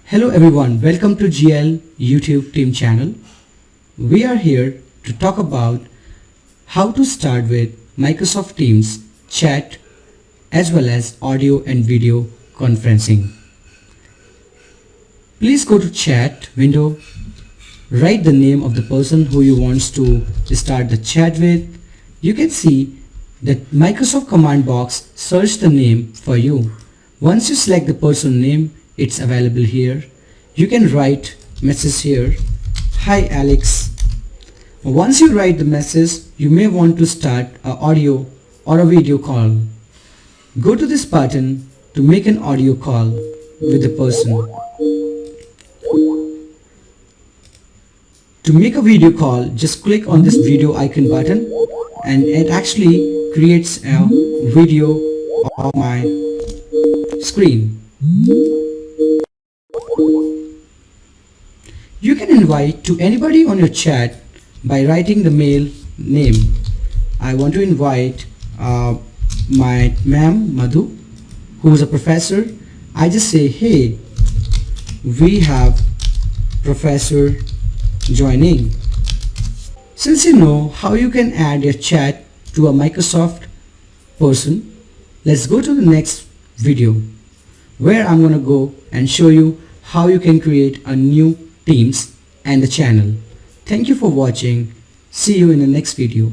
Hello everyone, welcome to GL YouTube team channel. We are here to talk about how to start with Microsoft Teams chat as well as audio and video conferencing. Please go to chat window, write the name of the person who you want to start the chat with. You can see that Microsoft command box search the name for you. Once you select the person name, it's available here. You can write message here, hi Alex. Once you write the message, you may want to start an audio or a video call. Go to this button to make an audio call with the person. To make a video call, just click on this video icon button and it actually creates a video on my screen. You can invite to anybody on your chat by writing the mail name. I want to invite my ma'am Madhu, who is a professor. I just say, hey, we have professor joining. Since you know how you can add your chat to a Microsoft person, let's go to the next video where I'm gonna go and show you how you can create a new Teams and the channel. Thank you for watching. See you in the next video.